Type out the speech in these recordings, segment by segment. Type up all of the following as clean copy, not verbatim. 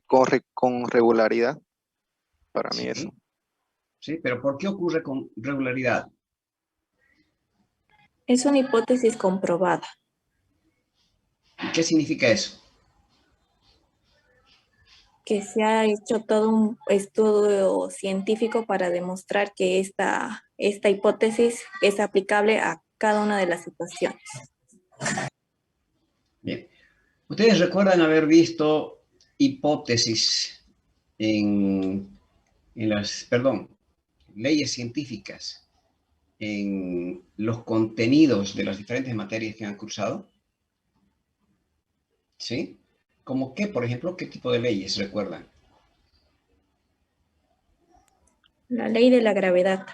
corre con regularidad. Para mí eso. Sí, pero ¿por qué ocurre con regularidad? Es una hipótesis comprobada. ¿Qué significa eso? Que se ha hecho todo un estudio científico para demostrar que esta hipótesis es aplicable a cada una de las situaciones. Bien. ¿Ustedes recuerdan haber visto hipótesis en las, leyes científicas en los contenidos de las diferentes materias que han cursado? ¿Sí? ¿Como qué, por ejemplo, qué tipo de leyes recuerdan? La ley de la gravedad.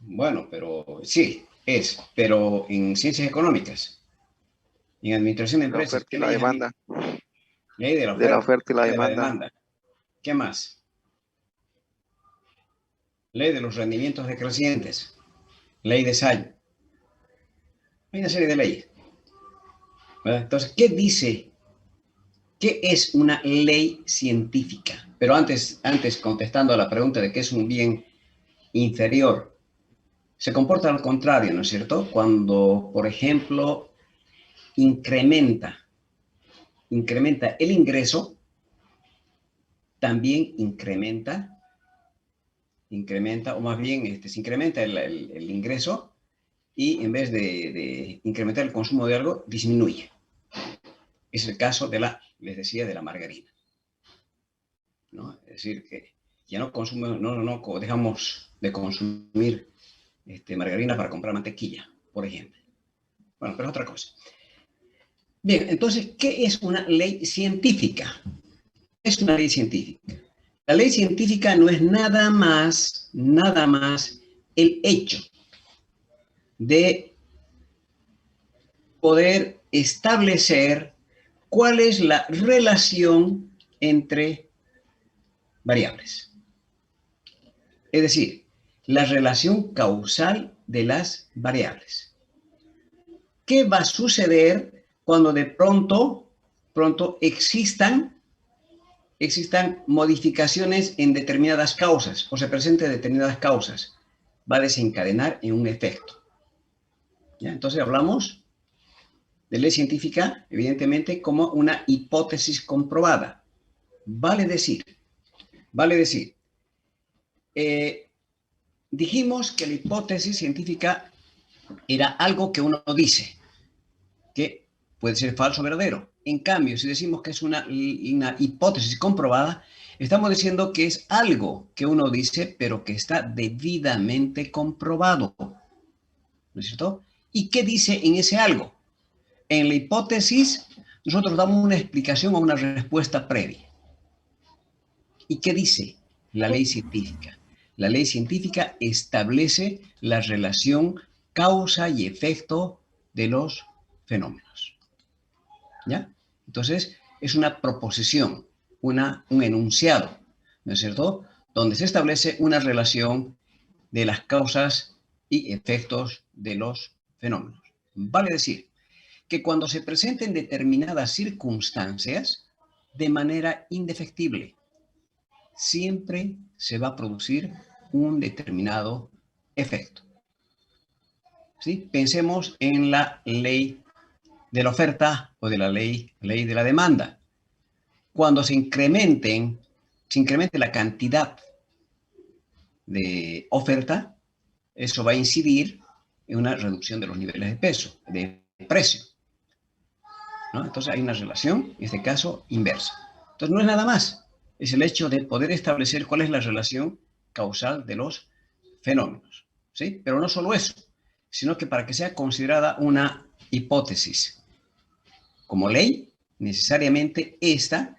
Bueno, pero sí, pero en ciencias económicas, en administración de La empresas, oferta ¿qué y la leyes demanda. Ley de la De la oferta, oferta y la ley de la demanda. demanda. ¿Qué más? Ley de los rendimientos decrecientes, ley de Salló. Hay una serie de leyes, ¿verdad? Entonces, ¿qué dice? ¿Qué es una ley científica? Pero antes, contestando a la pregunta de qué es un bien inferior, se comporta al contrario, ¿no es cierto? Cuando, por ejemplo, incrementa el ingreso, también incrementa, o más bien se incrementa el ingreso y en vez de incrementar el consumo de algo, disminuye. Es el caso les decía, de la margarina, ¿no? Es decir, que ya no dejamos de consumir margarina para comprar mantequilla, por ejemplo. Bueno, pero es otra cosa. Bien, entonces, ¿qué es una ley científica? ¿Qué es una ley científica? La ley científica no es nada más el hecho de poder establecer cuál es la relación entre variables. Es decir, la relación causal de las variables. ¿Qué va a suceder cuando de pronto existan modificaciones en determinadas causas o se presenten determinadas causas? Va a desencadenar en un efecto. ¿Ya? Entonces hablamos de ley científica, evidentemente, como una hipótesis comprobada. Vale decir, dijimos que la hipótesis científica era algo que uno dice, que puede ser falso o verdadero. En cambio, si decimos que es una hipótesis comprobada, estamos diciendo que es algo que uno dice, pero que está debidamente comprobado. ¿No es cierto? ¿Y qué dice en ese algo? En la hipótesis, nosotros damos una explicación o una respuesta previa. ¿Y qué dice la ley científica? La ley científica establece la relación causa y efecto de los fenómenos. ¿Ya? Entonces, es una proposición, un enunciado, ¿no es cierto? Donde se establece una relación de las causas y efectos de los fenómenos. Vale decir que cuando se presenten determinadas circunstancias, de manera indefectible, siempre se va a producir un determinado efecto. ¿Sí? Pensemos en la ley de la oferta o de la ley de la demanda. Cuando se incremente la cantidad de oferta, eso va a incidir en una reducción de los niveles de precio, ¿no? Entonces hay una relación, en este caso, inversa. Entonces no es nada más, es el hecho de poder establecer cuál es la relación causal de los fenómenos, ¿sí? Pero no solo eso, sino que para que sea considerada una hipótesis como ley, necesariamente esta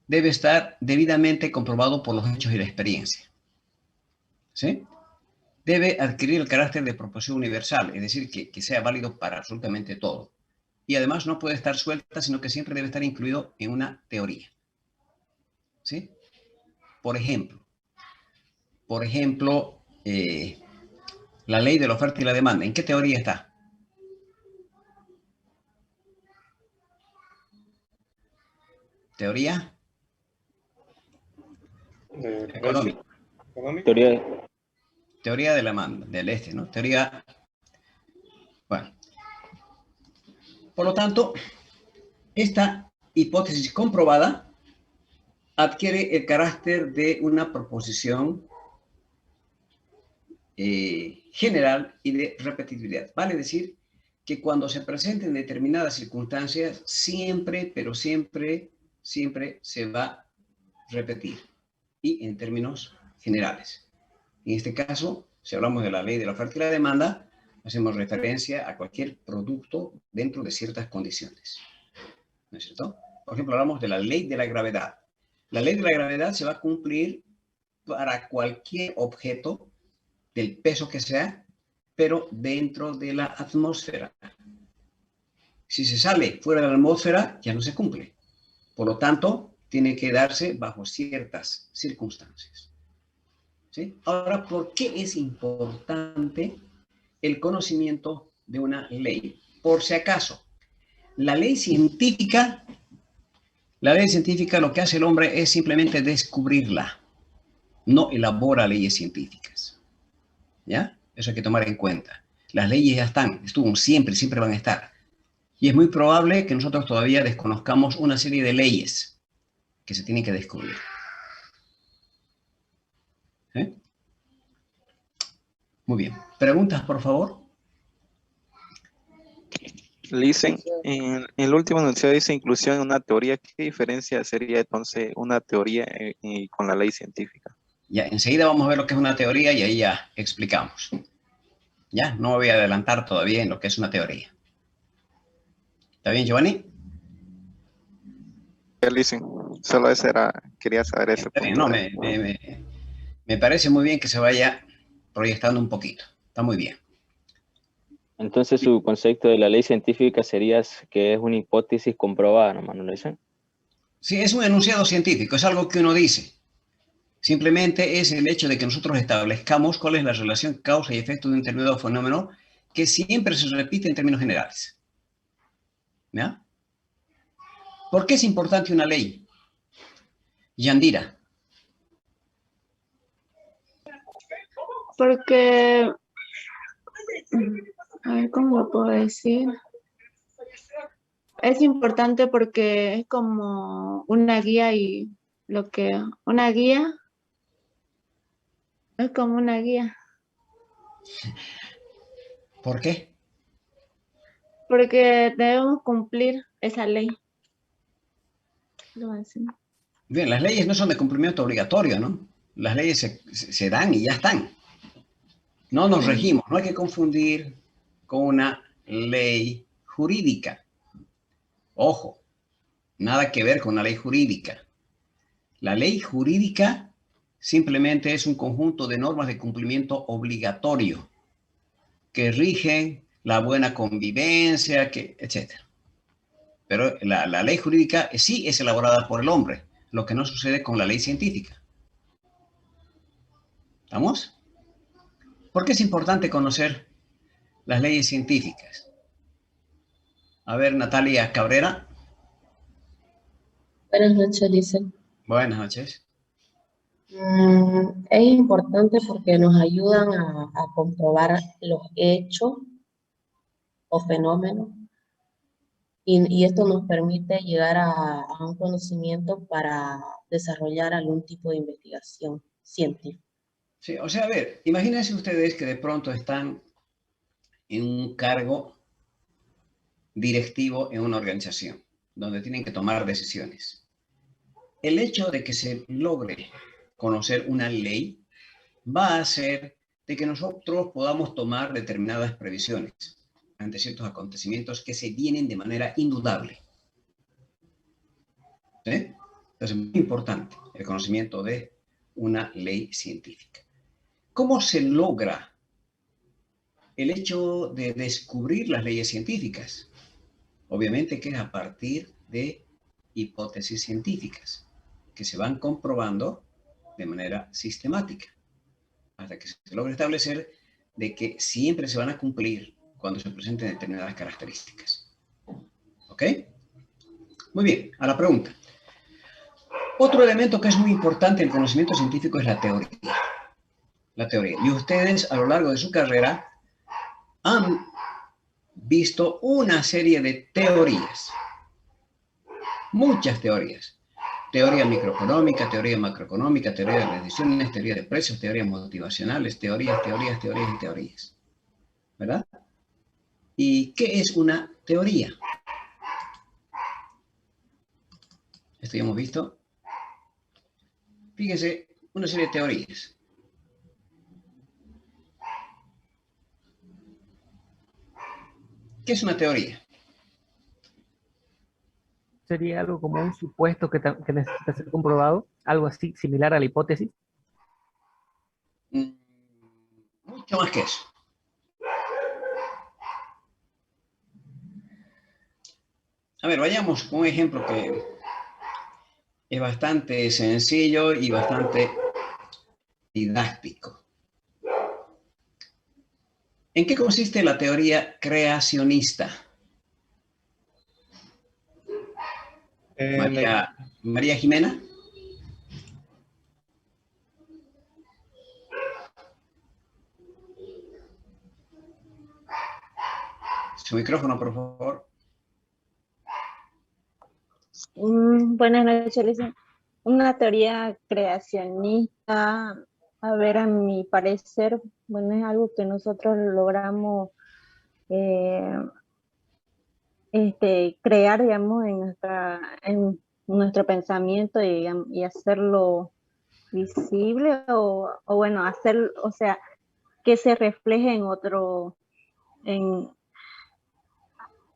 debe estar debidamente comprobado por los hechos y la experiencia, ¿sí? Debe adquirir el carácter de proposición universal, es decir, que sea válido para absolutamente todo. Y además no puede estar suelta, sino que siempre debe estar incluido en una teoría, ¿sí? Por ejemplo, la ley de la oferta y la demanda, ¿en qué teoría está? ¿Teoría? Económico. Teoría, Teoría de la del ¿no? Teoría, bueno. Por lo tanto, esta hipótesis comprobada adquiere el carácter de una proposición general y de repetibilidad. Vale decir que cuando se presenten determinadas circunstancias, siempre, pero siempre, siempre se va a repetir. Y en términos generales. En este caso, si hablamos de la ley de la oferta y la demanda, hacemos referencia a cualquier producto dentro de ciertas condiciones. ¿No es cierto? Por ejemplo, hablamos de la ley de la gravedad. La ley de la gravedad se va a cumplir para cualquier objeto del peso que sea, pero dentro de la atmósfera. Si se sale fuera de la atmósfera, ya no se cumple. Por lo tanto, tiene que darse bajo ciertas circunstancias. ¿Sí? Ahora, ¿por qué es importante el conocimiento de una ley? Por si acaso, la ley científica lo que hace el hombre es simplemente descubrirla, no elabora leyes científicas. ¿Ya? Eso hay que tomar en cuenta. Las leyes ya están, estuvo siempre, siempre van a estar. Y es muy probable que nosotros todavía desconozcamos una serie de leyes que se tienen que descubrir. ¿Sí? Muy bien. ¿Preguntas, por favor? Dicen, en el último enunciado dice inclusión en una teoría. ¿Qué diferencia sería entonces una teoría con la ley científica? Ya, enseguida vamos a ver lo que es una teoría y ahí ya explicamos. Ya, no me voy a adelantar todavía en lo que es una teoría. ¿Está bien, Giovanni? Dicen, solo ese era, quería saber ese Está bien, punto. no, me parece muy bien que se vaya proyectando un poquito. Está muy bien. entonces su concepto de la ley científica sería que es una hipótesis comprobada, ¿no, ¿no lo dicen? Sí, es un enunciado científico, es algo que uno dice. Simplemente es el hecho de que nosotros establezcamos cuál es la relación causa y efecto de un determinado fenómeno que siempre se repite en términos generales. ¿Ya? ¿Por qué es importante una ley? Yandira. Porque, a ver, ¿cómo lo puedo decir? Es importante porque es como una guía y una guía, es como una guía. ¿Por qué? Porque debemos cumplir esa ley. Lo voy a decir. Bien, las leyes no son de cumplimiento obligatorio, ¿no? Las leyes se dan y ya están. No nos regimos, no hay que confundir con una ley jurídica. Ojo, nada que ver con una ley jurídica. La ley jurídica simplemente es un conjunto de normas de cumplimiento obligatorio que rigen la buena convivencia, etc. Pero la ley jurídica sí es elaborada por el hombre, lo que no sucede con la ley científica. ¿Estamos? ¿Por qué es importante conocer las leyes científicas? A ver, Natalia Cabrera. Buenas noches, dice. Buenas noches. Es importante porque nos ayudan a comprobar los hechos o fenómenos y esto nos permite llegar a un conocimiento para desarrollar algún tipo de investigación científica. Sí, o sea, a ver, imagínense ustedes que de pronto están en un cargo directivo en una organización donde tienen que tomar decisiones. El hecho de que se logre conocer una ley va a hacer de que nosotros podamos tomar determinadas previsiones ante ciertos acontecimientos que se vienen de manera indudable. ¿Sí? Entonces, es muy importante el conocimiento de una ley científica. ¿Cómo se logra el hecho de descubrir las leyes científicas? Obviamente que es a partir de hipótesis científicas que se van comprobando de manera sistemática hasta que se logre establecer de que siempre se van a cumplir cuando se presenten determinadas características. ¿Ok? Muy bien, a la pregunta. Otro elemento que es muy importante en el conocimiento científico es la teoría. La teoría. Y ustedes a lo largo de su carrera han visto una serie de teorías. Muchas teorías. Teoría microeconómica, teoría macroeconómica, teoría de las decisiones, teoría de precios, teorías motivacionales, teorías y teorías. ¿Verdad? ¿Y qué es una teoría? Esto ya hemos visto. Fíjese, una serie de teorías. ¿Qué es una teoría? Sería algo como un supuesto que necesita ser comprobado, algo así, similar a la hipótesis. Mucho más que eso. A ver, vayamos con un ejemplo que es bastante sencillo y bastante didáctico. ¿En qué consiste la teoría creacionista? María Jimena. Su micrófono, por favor. Buenas noches, Lisa. Una teoría creacionista, a ver, a mi parecer, bueno, es algo que nosotros logramos crear, digamos, en nuestro pensamiento y hacerlo visible o bueno, hacer, o sea, que se refleje en otro,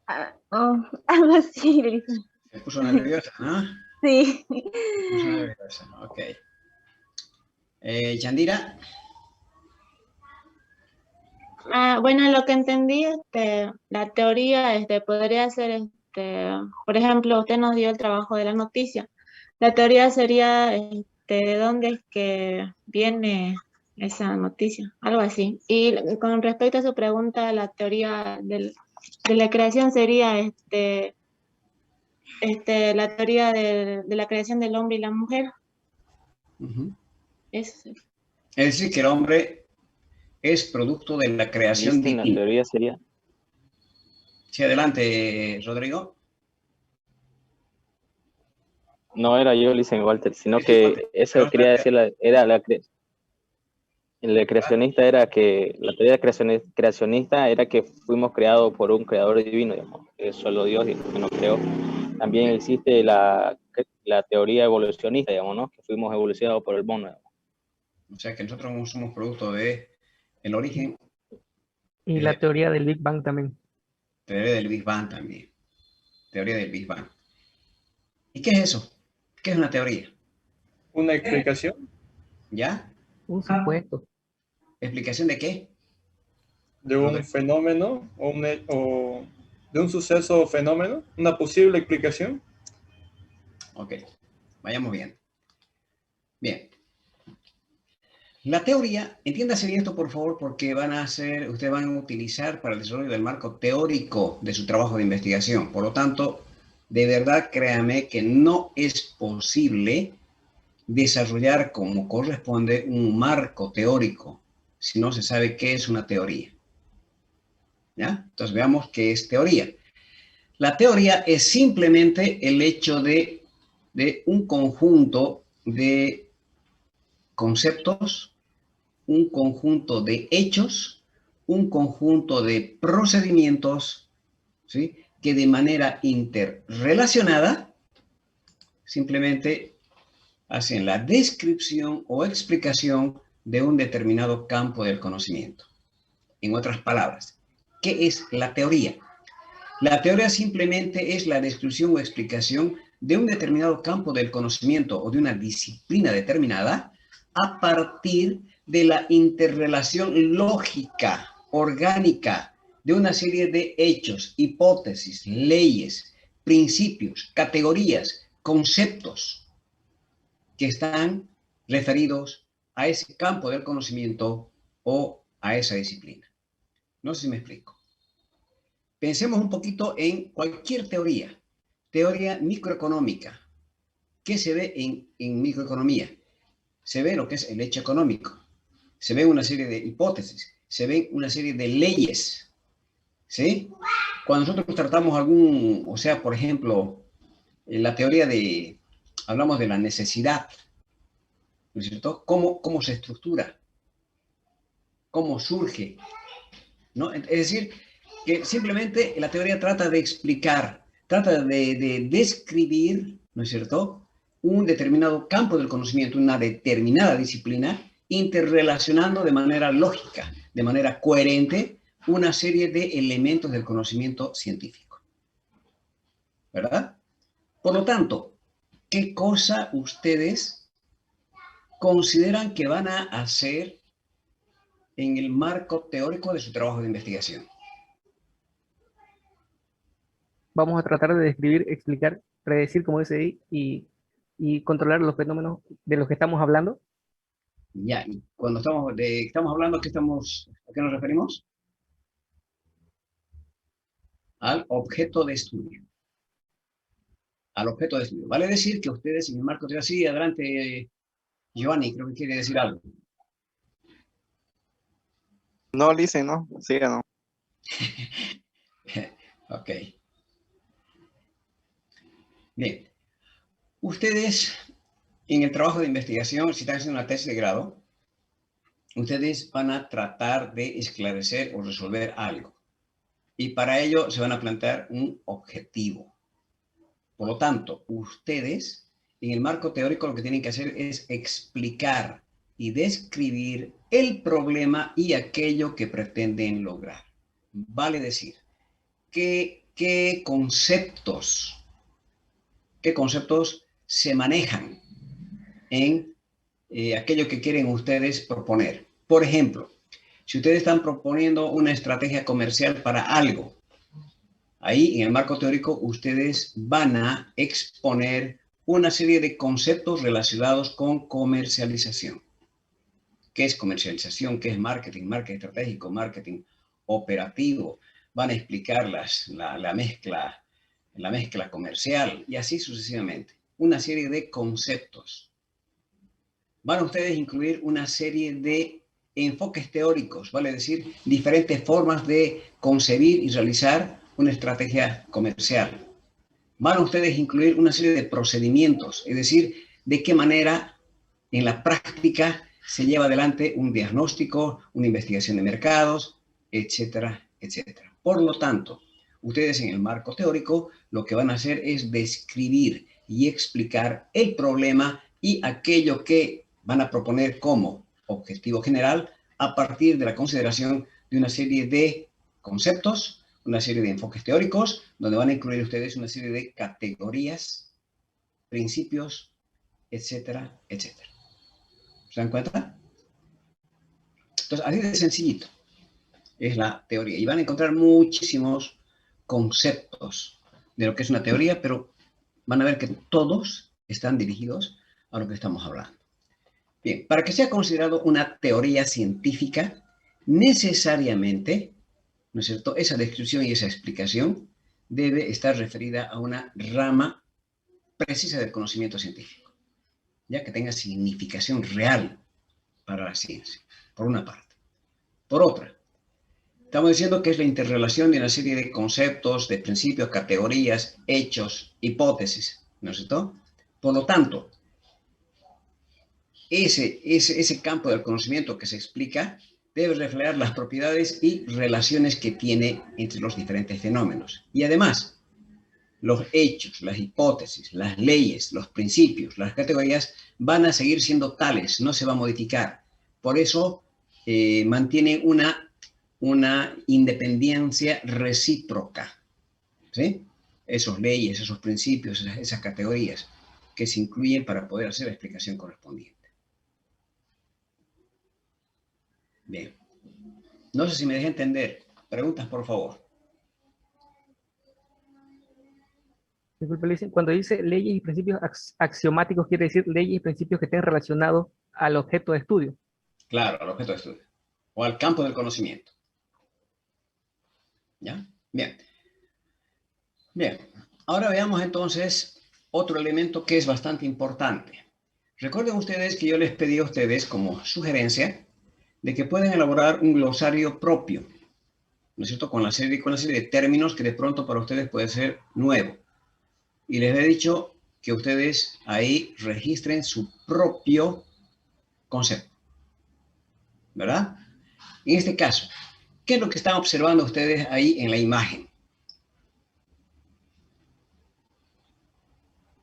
algo así, Lisa. Se puso nerviosa, ¿no? Sí. Se puso nerviosa, ok. Yandira. Bueno, lo que entendí, la teoría podría ser, por ejemplo, usted nos dio el trabajo de la noticia. La teoría sería de dónde es que viene esa noticia, algo así. Y con respecto a su pregunta, la teoría de la creación sería la teoría de la creación del hombre y la mujer. Eso sí. Es decir, que el hombre es producto de la creación divina. divina. La teoría sería... Sí, adelante, Rodrigo. No era yo, Listen Walter, sino que eso quería decir, el creacionista era que, la teoría creacionista era que fuimos creados por un creador divino, digamos, que es solo Dios y que nos creó. También existe la teoría evolucionista, digamos, ¿no? Que fuimos evolucionados por el mono, digamos. O sea que nosotros no somos producto de el origen. Y la teoría del Big Bang también. Teoría del Big Bang también. Teoría del Big Bang. ¿Y qué es eso? ¿Qué es una teoría? ¿Una explicación? ¿Ya? Un supuesto. ¿Explicación de qué? De un fenómeno o de un suceso o fenómeno. ¿Una posible explicación? Ok. Vayamos bien. Bien. La teoría, entiéndase bien esto por favor, porque ustedes van a utilizar para el desarrollo del marco teórico de su trabajo de investigación. Por lo tanto, de verdad créame que no es posible desarrollar como corresponde un marco teórico si no se sabe qué es una teoría. ¿Ya? Entonces veamos qué es teoría. La teoría es simplemente el hecho de un conjunto de conceptos, un conjunto de hechos, un conjunto de procedimientos, ¿sí? Que de manera interrelacionada simplemente hacen la descripción o explicación de un determinado campo del conocimiento. En otras palabras, ¿qué es la teoría? La teoría simplemente es la descripción o explicación de un determinado campo del conocimiento o de una disciplina determinada a partir de la interrelación lógica, orgánica, de una serie de hechos, hipótesis, leyes, principios, categorías, conceptos que están referidos a ese campo del conocimiento o a esa disciplina. No sé si me explico. Pensemos un poquito en cualquier teoría microeconómica, ¿Qué se ve en microeconomía? Se ve lo que es el hecho económico, se ve una serie de hipótesis, se ve una serie de leyes, ¿sí? Cuando nosotros tratamos o sea, por ejemplo, en la teoría hablamos de la necesidad, ¿no es cierto? ¿Cómo se estructura? ¿Cómo surge? ¿No? Es decir, que simplemente la teoría trata de explicar, trata de describir, ¿no es cierto?, un determinado campo del conocimiento, una determinada disciplina, interrelacionando de manera lógica, de manera coherente, una serie de elementos del conocimiento científico. ¿Verdad? Por lo tanto, ¿qué cosa ustedes consideran que van a hacer en el marco teórico de su trabajo de investigación? Vamos a tratar de describir, explicar, predecir, como dice ahí, y controlar los fenómenos de los que estamos hablando. Ya, y cuando estamos hablando, ¿a qué nos referimos? Al objeto de estudio. Al objeto de estudio. Vale decir que ustedes en el marco teórico, sí, adelante, Giovanni, creo que quiere decir algo. No, Lice, no, siga, no. Ok. Bien. Ustedes, en el trabajo de investigación, si están haciendo una tesis de grado, ustedes van a tratar de esclarecer o resolver algo. Y para ello se van a plantear un objetivo. Por lo tanto, ustedes, en el marco teórico, lo que tienen que hacer es explicar y describir el problema y aquello que pretenden lograr. Vale decir, ¿qué conceptos se manejan en aquello que quieren ustedes proponer? Por ejemplo, si ustedes están proponiendo una estrategia comercial para algo, ahí en el marco teórico ustedes van a exponer una serie de conceptos relacionados con comercialización. ¿Qué es comercialización? ¿Qué es marketing? Marketing estratégico, marketing operativo. Van a explicar la mezcla comercial y así sucesivamente. Una serie de conceptos. Van a ustedes incluir una serie de enfoques teóricos, vale decir, diferentes formas de concebir y realizar una estrategia comercial. Van a ustedes incluir una serie de procedimientos, es decir, de qué manera en la práctica se lleva adelante un diagnóstico, una investigación de mercados, etcétera, etcétera. Por lo tanto, ustedes en el marco teórico lo que van a hacer es describir y explicar el problema y aquello que van a proponer como objetivo general a partir de la consideración de una serie de conceptos, una serie de enfoques teóricos, donde van a incluir ustedes una serie de categorías, principios, etcétera, etcétera. ¿Se dan cuenta? Entonces, así de sencillito es la teoría. Y van a encontrar muchísimos conceptos de lo que es una teoría, pero van a ver que todos están dirigidos a lo que estamos hablando. Bien, para que sea considerado una teoría científica, necesariamente, ¿no es cierto?, esa descripción y esa explicación debe estar referida a una rama precisa del conocimiento científico, ya que tenga significación real para la ciencia, por una parte. Por otra, estamos diciendo que es la interrelación de una serie de conceptos, de principios, categorías, hechos, hipótesis, ¿no es cierto? Por lo tanto, ese campo del conocimiento que se explica debe reflejar las propiedades y relaciones que tiene entre los diferentes fenómenos. Y además, los hechos, las hipótesis, las leyes, los principios, las categorías van a seguir siendo tales, no se va a modificar. Por eso mantiene una independencia recíproca, ¿sí? Esos leyes, esos principios, esas categorías que se incluyen para poder hacer la explicación correspondiente. Bien. No sé si me dejé entender. Preguntas, por favor. Disculpe, Luis, cuando dice leyes y principios axiomáticos, quiere decir leyes y principios que estén relacionados al objeto de estudio. Claro, al objeto de estudio. O al campo del conocimiento. ¿Ya? Bien. Bien. Ahora veamos entonces otro elemento que es bastante importante. Recuerden ustedes que yo les pedí a ustedes como sugerencia de que pueden elaborar un glosario propio, ¿no es cierto? Con una serie de términos que de pronto para ustedes puede ser nuevo. Y les he dicho que ustedes ahí registren su propio concepto, ¿verdad? En este caso, ¿qué es lo que están observando ustedes ahí en la imagen?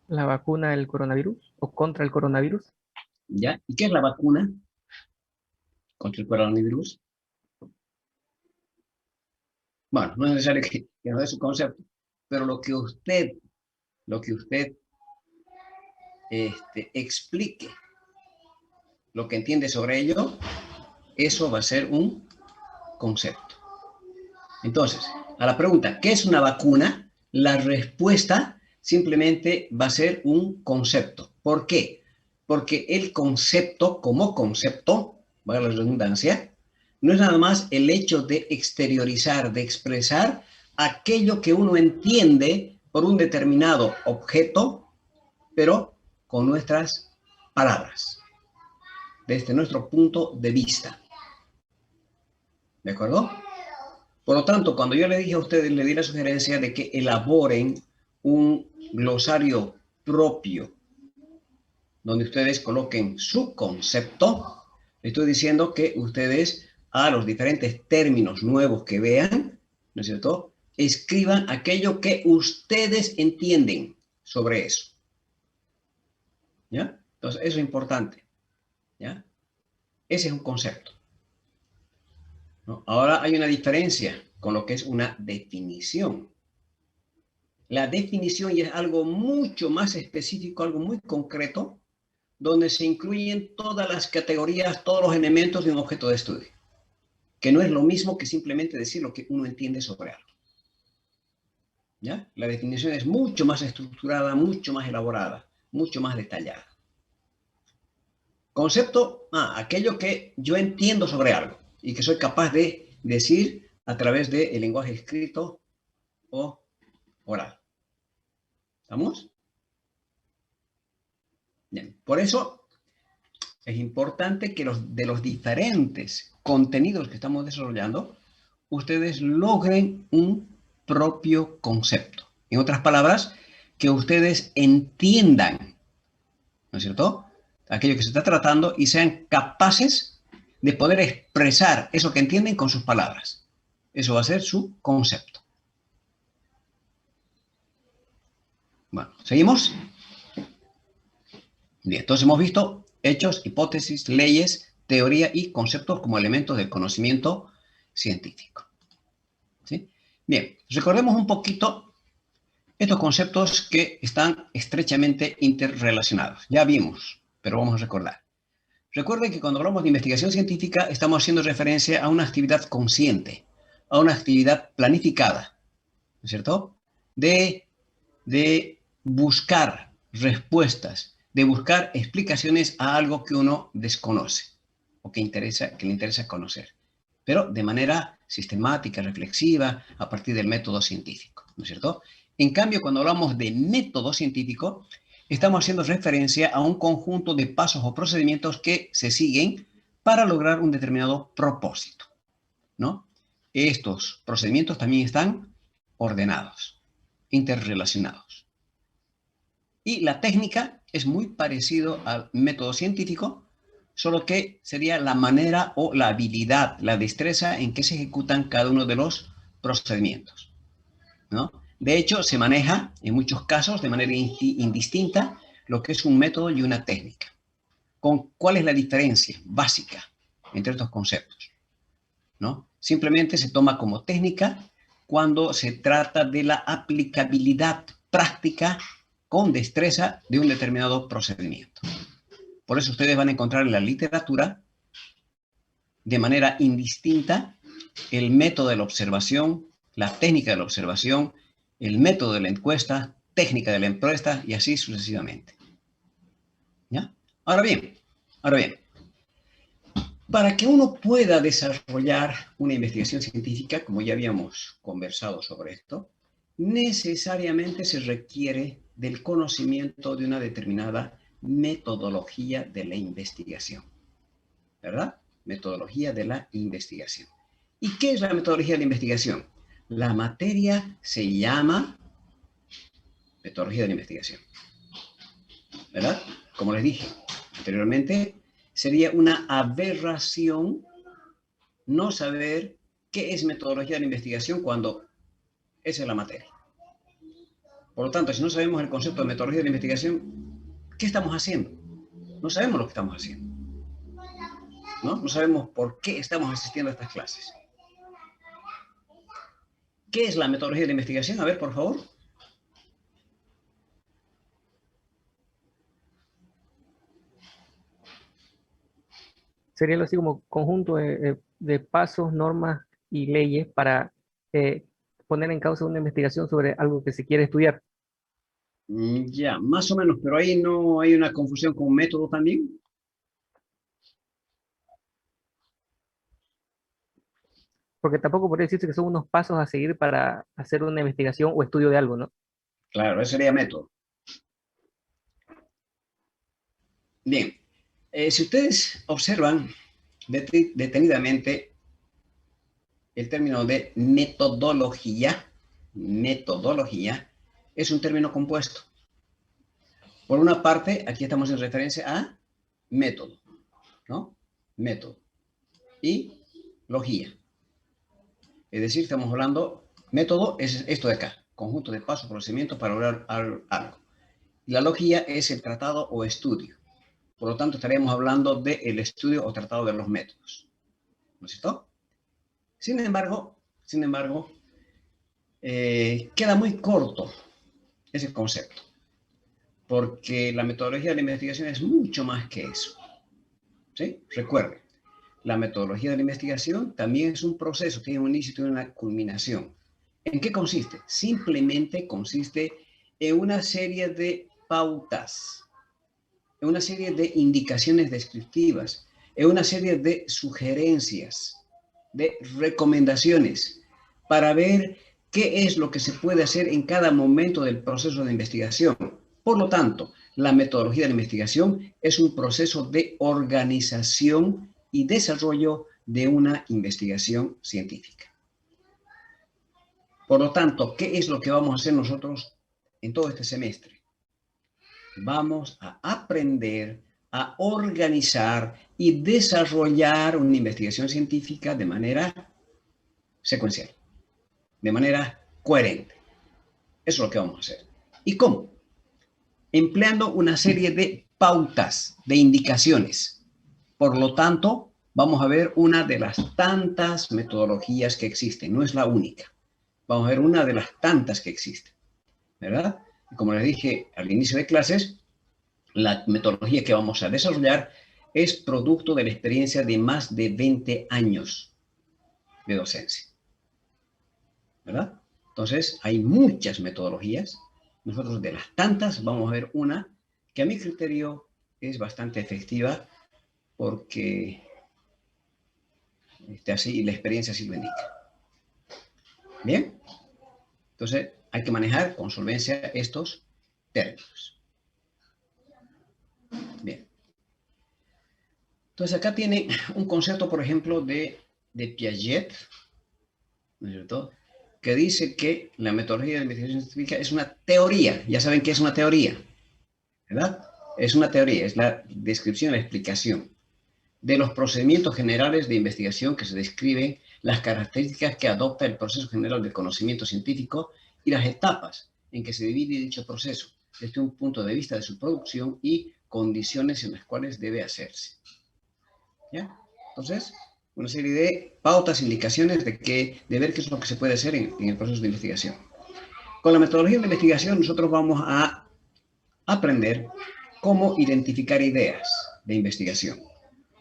¿La vacuna del coronavirus o contra el coronavirus? ¿Ya? ¿Y qué es la vacuna contra el coronavirus? Bueno, no es necesario que nos dé su concepto, pero lo que usted explique, lo que entiende sobre ello, eso va a ser un concepto. Entonces, a la pregunta, ¿qué es una vacuna? La respuesta simplemente va a ser un concepto. ¿Por qué? Porque el concepto, como concepto, valga la redundancia, no es nada más el hecho de exteriorizar, de expresar aquello que uno entiende por un determinado objeto, pero con nuestras palabras, desde nuestro punto de vista. ¿De acuerdo? Por lo tanto, cuando yo le dije a ustedes, le di la sugerencia de que elaboren un glosario propio, donde ustedes coloquen su concepto, le estoy diciendo que ustedes a los diferentes términos nuevos que vean, ¿no es cierto?, escriban aquello que ustedes entienden sobre eso. ¿Ya? Entonces, eso es importante. ¿Ya? Ese es un concepto, ¿no? Ahora hay una diferencia con lo que es una definición. La definición ya es algo mucho más específico, algo muy concreto, donde se incluyen todas las categorías, todos los elementos de un objeto de estudio, que no es lo mismo que simplemente decir lo que uno entiende sobre algo. ¿Ya? La definición es mucho más estructurada, mucho más elaborada, mucho más detallada. Concepto, aquello que yo entiendo sobre algo y que soy capaz de decir a través del lenguaje escrito o oral. ¿Estamos? Bien. Por eso es importante que de los diferentes contenidos que estamos desarrollando, ustedes logren un propio concepto. En otras palabras, que ustedes entiendan, ¿no es cierto?, aquello que se está tratando y sean capaces de poder expresar eso que entienden con sus palabras. Eso va a ser su concepto. Bueno, ¿seguimos? Bien, entonces hemos visto hechos, hipótesis, leyes, teoría y conceptos como elementos del conocimiento científico. ¿Sí? Bien, recordemos un poquito estos conceptos que están estrechamente interrelacionados. Ya vimos, pero vamos a recordar. Recuerden que cuando hablamos de investigación científica estamos haciendo referencia a una actividad consciente, a una actividad planificada, ¿no es cierto?, de buscar respuestas, de buscar explicaciones a algo que uno desconoce o que le interesa conocer, pero de manera sistemática, reflexiva, a partir del método científico, ¿no es cierto? En cambio, cuando hablamos de método científico, estamos haciendo referencia a un conjunto de pasos o procedimientos que se siguen para lograr un determinado propósito, ¿no? Estos procedimientos también están ordenados, interrelacionados. Y la técnica es muy parecido al método científico, solo que sería la manera o la habilidad, la destreza en que se ejecutan cada uno de los procedimientos, ¿no? De hecho, se maneja en muchos casos de manera indistinta lo que es un método y una técnica. ¿Cuál es la diferencia básica entre estos conceptos? ¿No? Simplemente se toma como técnica cuando se trata de la aplicabilidad práctica con destreza de un determinado procedimiento. Por eso ustedes van a encontrar en la literatura de manera indistinta el método de la observación, la técnica de la observación, el método de la encuesta, técnica de la encuesta y así sucesivamente. ¿Ya? Ahora bien, para que uno pueda desarrollar una investigación científica, como ya habíamos conversado sobre esto, necesariamente se requiere del conocimiento de una determinada metodología de la investigación, ¿verdad? Metodología de la investigación. ¿Y qué es la metodología de la investigación? La materia se llama metodología de la investigación, ¿verdad? Como les dije anteriormente, sería una aberración no saber qué es metodología de la investigación cuando esa es la materia. Por lo tanto, si no sabemos el concepto de metodología de la investigación, ¿qué estamos haciendo? No sabemos lo que estamos haciendo, ¿no? No sabemos por qué estamos asistiendo a estas clases. ¿Qué es la metodología de la investigación? A ver, por favor. Sería algo así como conjunto de pasos, normas y leyes para poner en causa una investigación sobre algo que se quiere estudiar. Ya, más o menos, pero ahí no hay una confusión con método también. Porque tampoco podría decirse que son unos pasos a seguir para hacer una investigación o estudio de algo, ¿no? Claro, ese sería método. Bien, si ustedes observan detenidamente el término de metodología es un término compuesto. Por una parte, aquí estamos en referencia a método, ¿no? Método. Y logía. Es decir, estamos hablando, método es esto de acá, conjunto de pasos, procedimientos para lograr algo. Y la logía es el tratado o estudio. Por lo tanto, estaríamos hablando del estudio o tratado de los métodos. ¿No es cierto? Sin embargo, queda muy corto ese concepto, porque la metodología de la investigación es mucho más que eso. ¿Sí? Recuerden, la metodología de la investigación también es un proceso, tiene un inicio y tiene una culminación. ¿En qué consiste? Simplemente consiste en una serie de pautas, en una serie de indicaciones descriptivas, en una serie de sugerencias, de recomendaciones para ver qué es lo que se puede hacer en cada momento del proceso de investigación. Por lo tanto, la metodología de la investigación es un proceso de organización y desarrollo de una investigación científica. Por lo tanto, ¿qué es lo que vamos a hacer nosotros en todo este semestre? Vamos a aprender a organizar y desarrollar una investigación científica de manera secuencial, de manera coherente. Eso es lo que vamos a hacer. ¿Y cómo? Empleando una serie de pautas, de indicaciones. Por lo tanto, vamos a ver una de las tantas metodologías que existen. No es la única. Vamos a ver una de las tantas que existen, ¿verdad? Y como les dije al inicio de clases, la metodología que vamos a desarrollar es producto de la experiencia de más de 20 años de docencia, ¿verdad? Entonces, hay muchas metodologías. Nosotros de las tantas vamos a ver una que a mi criterio es bastante efectiva porque así la experiencia así lo indica. Bien, entonces hay que manejar con solvencia estos términos. Bien. Entonces acá tiene un concepto, por ejemplo, de Piaget, ¿no es cierto?, que dice que la metodología de la investigación científica es una teoría. Ya saben qué es una teoría, ¿verdad? Es una teoría, es la descripción, la explicación de los procedimientos generales de investigación que se describen, las características que adopta el proceso general del conocimiento científico y las etapas en que se divide dicho proceso, desde un punto de vista de su producción y condiciones en las cuales debe hacerse. ¿Ya? Entonces, una serie de pautas, indicaciones de ver qué es lo que se puede hacer en el proceso de investigación. Con la metodología de investigación nosotros vamos a aprender cómo identificar ideas de investigación,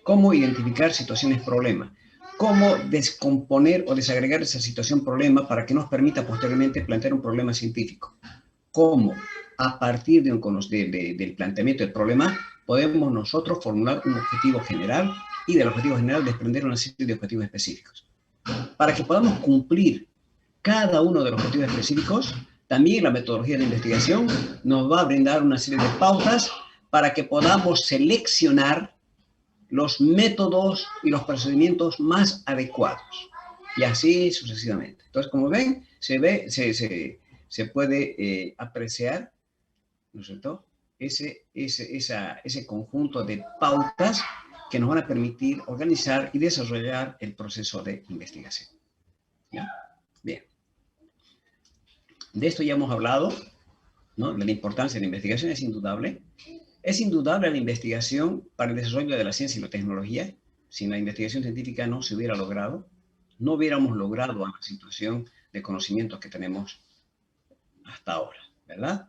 cómo identificar situaciones problema, cómo descomponer o desagregar esa situación problema para que nos permita posteriormente plantear un problema científico. Cómo, a partir del planteamiento del problema, podemos nosotros formular un objetivo general y del objetivo general desprender una serie de objetivos específicos. Para que podamos cumplir cada uno de los objetivos específicos, también la metodología de investigación nos va a brindar una serie de pautas para que podamos seleccionar los métodos y los procedimientos más adecuados. Y así sucesivamente. Entonces, como ven, se puede apreciar, ¿no es cierto?, ese conjunto de pautas que nos van a permitir organizar y desarrollar el proceso de investigación. ¿Ya? Bien. De esto ya hemos hablado, ¿no? De la importancia de la investigación es indudable. Es indudable la investigación para el desarrollo de la ciencia y la tecnología. Sin la investigación científica no se hubiera logrado. No hubiéramos logrado la situación de conocimientos que tenemos hasta ahora, ¿verdad?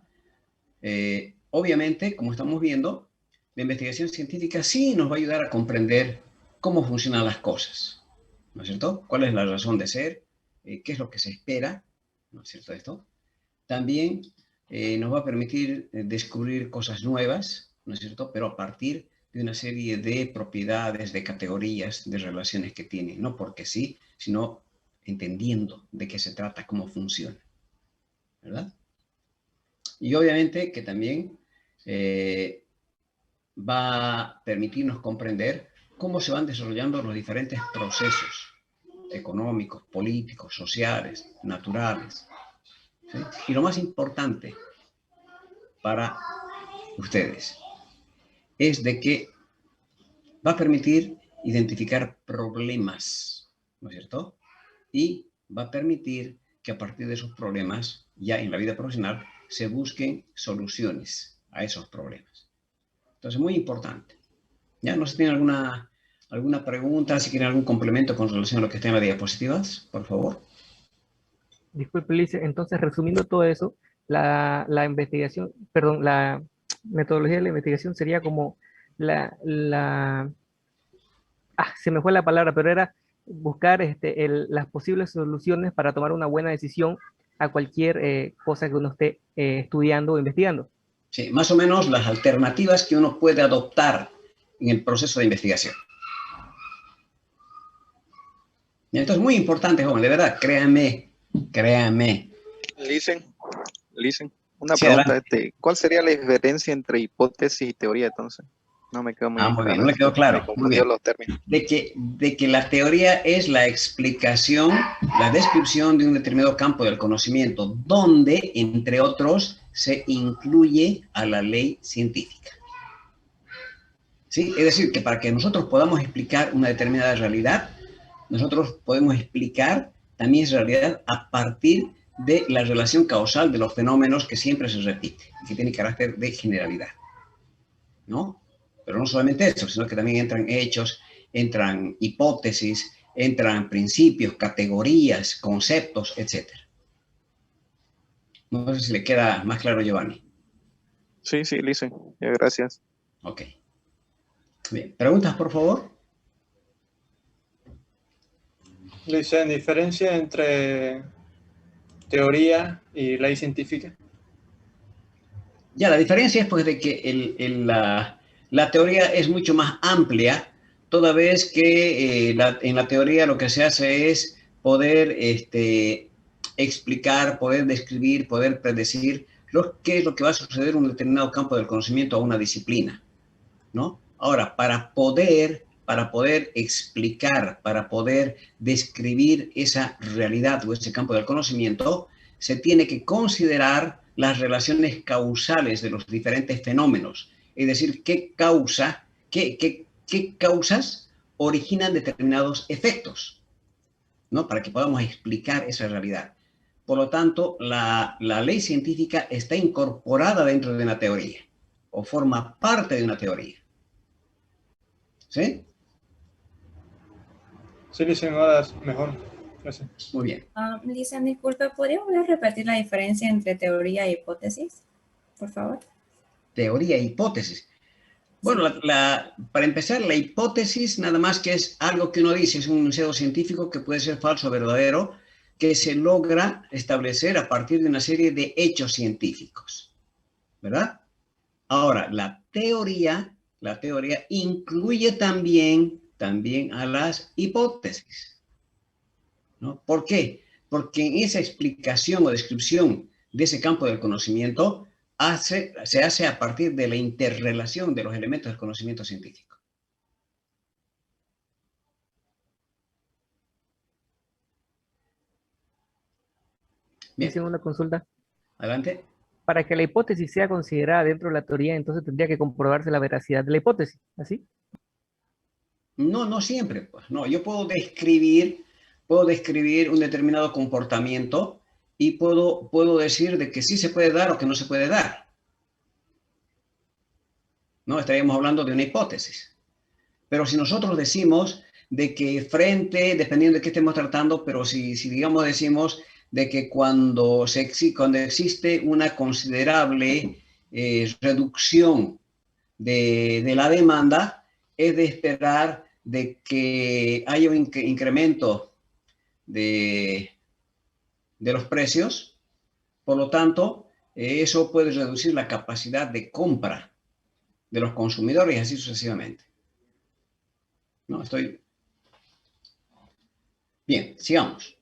Obviamente, como estamos viendo, la investigación científica sí nos va a ayudar a comprender cómo funcionan las cosas, ¿no es cierto? ¿Cuál es la razón de ser? ¿Qué es lo que se espera? ¿No es cierto esto? También nos va a permitir descubrir cosas nuevas, ¿no es cierto? Pero a partir de una serie de propiedades, de categorías, de relaciones que tiene, no porque sí, sino entendiendo de qué se trata, cómo funciona, ¿verdad? Y obviamente que también va a permitirnos comprender cómo se van desarrollando los diferentes procesos económicos, políticos, sociales, naturales, ¿sí? Y lo más importante para ustedes es de que va a permitir identificar problemas, ¿no es cierto? Y va a permitir que a partir de esos problemas, ya en la vida profesional, se busquen soluciones a esos problemas. Entonces, muy importante. ¿Ya? ¿No se tiene alguna pregunta? Si quieren algún complemento con relación a lo que está en las diapositivas, por favor. Disculpe, Lice, entonces resumiendo todo eso, la investigación, perdón, la metodología de la investigación sería como se me fue la palabra, pero era buscar las posibles soluciones para tomar una buena decisión a cualquier cosa que uno esté estudiando o investigando. Sí, más o menos las alternativas que uno puede adoptar en el proceso de investigación. Y esto es muy importante, joven, de verdad, créanme. Listen, una Sí, pregunta, ¿cuál sería la diferencia entre hipótesis y teoría entonces? No me quedó muy muy bien, claro. no le quedó claro. Me confundió los términos. De que la teoría es la explicación, la descripción de un determinado campo del conocimiento, donde, entre otros, se incluye a la ley científica. ¿Sí? Es decir, que para que nosotros podamos explicar una determinada realidad, nosotros podemos explicar también esa realidad a partir de la relación causal de los fenómenos que siempre se repite y que tiene carácter de generalidad, ¿no? Pero no solamente eso, sino que también entran hechos, entran hipótesis, entran principios, categorías, conceptos, etc. No sé si le queda más claro, Giovanni. Sí, Listen. Gracias. Ok. Bien. ¿Preguntas, por favor? Listen, ¿diferencia entre teoría y ley científica? Ya, la diferencia es pues de que la teoría es mucho más amplia, toda vez que en la teoría lo que se hace es poder explicar, poder describir, poder predecir qué es lo que va a suceder en un determinado campo del conocimiento o una disciplina, ¿no? Ahora, para poder explicar, para poder describir esa realidad o ese campo del conocimiento, se tiene que considerar las relaciones causales de los diferentes fenómenos, es decir, qué causas originan determinados efectos, ¿no? Para que podamos explicar esa realidad. Por lo tanto, la ley científica está incorporada dentro de una teoría o forma parte de una teoría. ¿Sí? Sí, Listen, ahora es mejor. Gracias. Muy bien. Listen, disculpe, ¿podría volver a repetir la diferencia entre teoría e hipótesis? Por favor. Teoría e hipótesis. Bueno, sí. Para empezar, la hipótesis nada más que es algo que uno dice, es un enunciado científico que puede ser falso o verdadero, que se logra establecer a partir de una serie de hechos científicos, ¿verdad? Ahora, la teoría incluye también a las hipótesis, ¿no? ¿Por qué? porque en esa explicación o descripción de ese campo del conocimiento se hace a partir de la interrelación de los elementos del conocimiento científico. Bien. Hice una consulta. Adelante. Para que la hipótesis sea considerada dentro de la teoría, entonces tendría que comprobarse la veracidad de la hipótesis, ¿así? No, no siempre. Pues. No, yo puedo describir un determinado comportamiento y puedo decir de que sí se puede dar o que no se puede dar. No, estaríamos hablando de una hipótesis. Pero si nosotros decimos de que dependiendo de qué estemos tratando, pero si digamos decimos de que cuando existe una considerable reducción de la demanda, es de esperar de que haya un incremento de los precios. Por lo tanto, eso puede reducir la capacidad de compra de los consumidores y así sucesivamente. Bien, sigamos.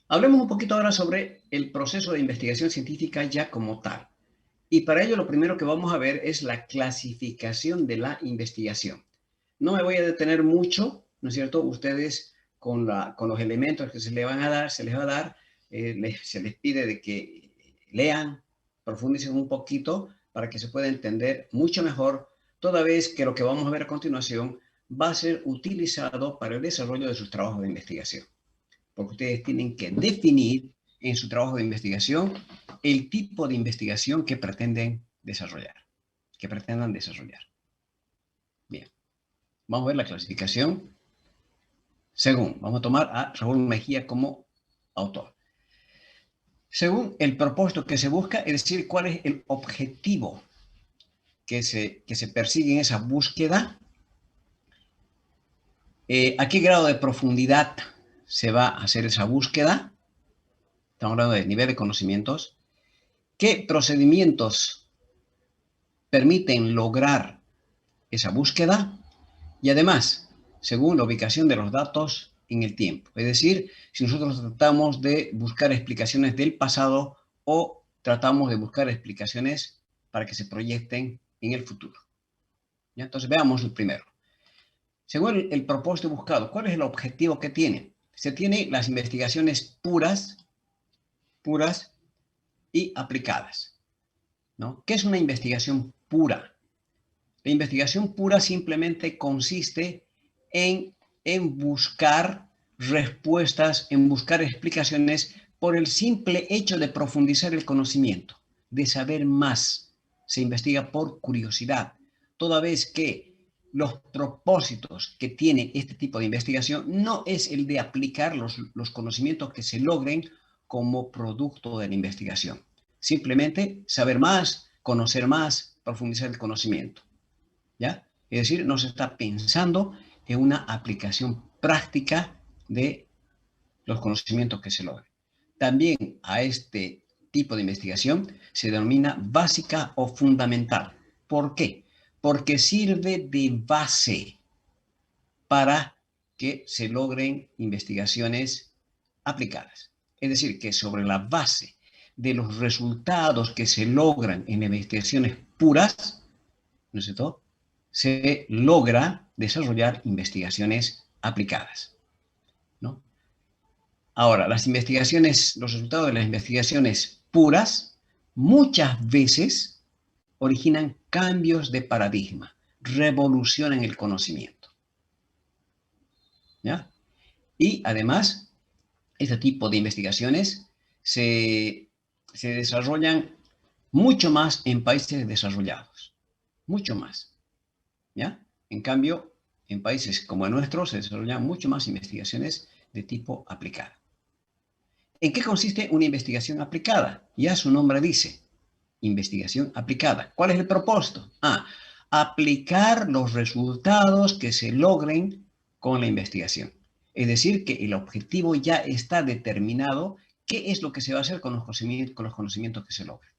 Hablemos un poquito ahora sobre el proceso de investigación científica ya como tal. Y para ello lo primero que vamos a ver es la clasificación de la investigación. No me voy a detener mucho, ¿no es cierto? Ustedes con los elementos que se les va a dar, se les pide de que lean, profundicen un poquito para que se pueda entender mucho mejor, toda vez que lo que vamos a ver a continuación va a ser utilizado para el desarrollo de sus trabajos de investigación. Porque ustedes tienen que definir en su trabajo de investigación el tipo de investigación que pretendan desarrollar. Bien, vamos a ver la clasificación vamos a tomar a Raúl Mejía como autor. Según el propósito que se busca, es decir, cuál es el objetivo que se persigue en esa búsqueda, a qué grado de profundidad se va a hacer esa búsqueda, estamos hablando de nivel de conocimientos, qué procedimientos permiten lograr esa búsqueda y además, según la ubicación de los datos en el tiempo. Es decir, si nosotros tratamos de buscar explicaciones del pasado o tratamos de buscar explicaciones para que se proyecten en el futuro. ¿Ya? Entonces veamos el primero. Según el propósito buscado, ¿cuál es el objetivo que tiene? Se tiene las investigaciones puras y aplicadas, ¿no? ¿Qué es una investigación pura? La investigación pura simplemente consiste en buscar respuestas, en buscar explicaciones por el simple hecho de profundizar el conocimiento, de saber más. Se investiga por curiosidad, toda vez que los propósitos que tiene este tipo de investigación no es el de aplicar los conocimientos que se logren como producto de la investigación. Simplemente saber más, conocer más, profundizar el conocimiento. ¿Ya? Es decir, no se está pensando en una aplicación práctica de los conocimientos que se logren. También a este tipo de investigación se denomina básica o fundamental. ¿Por qué? Porque sirve de base para que se logren investigaciones aplicadas. Es decir, que sobre la base de los resultados que se logran en investigaciones puras, ¿no es cierto?, se logra desarrollar investigaciones aplicadas, ¿no? Ahora, los resultados de las investigaciones puras muchas veces originan cambios de paradigma, revolucionan el conocimiento. ¿Ya? Y además, este tipo de investigaciones se desarrollan mucho más en países desarrollados, mucho más. ¿Ya? En cambio, en países como el nuestro se desarrollan mucho más investigaciones de tipo aplicada. ¿En qué consiste una investigación aplicada? Ya su nombre dice, investigación aplicada. ¿Cuál es el propósito? Aplicar los resultados que se logren con la investigación. Es decir, que el objetivo ya está determinado, qué es lo que se va a hacer con los conocimientos que se logran.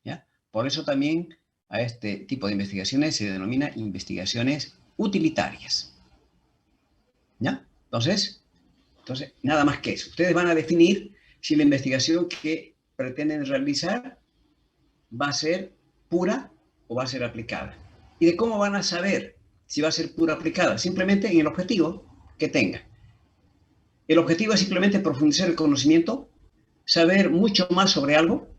¿Ya? Por eso también a este tipo de investigaciones se denomina investigaciones utilitarias. ¿Ya? Entonces, Entonces, nada más que eso. Ustedes van a definir si la investigación que pretenden realizar va a ser pura o va a ser aplicada. ¿Y de cómo van a saber si va a ser pura o aplicada? Simplemente en el objetivo que tengan. El objetivo es simplemente profundizar el conocimiento, saber mucho más sobre algo,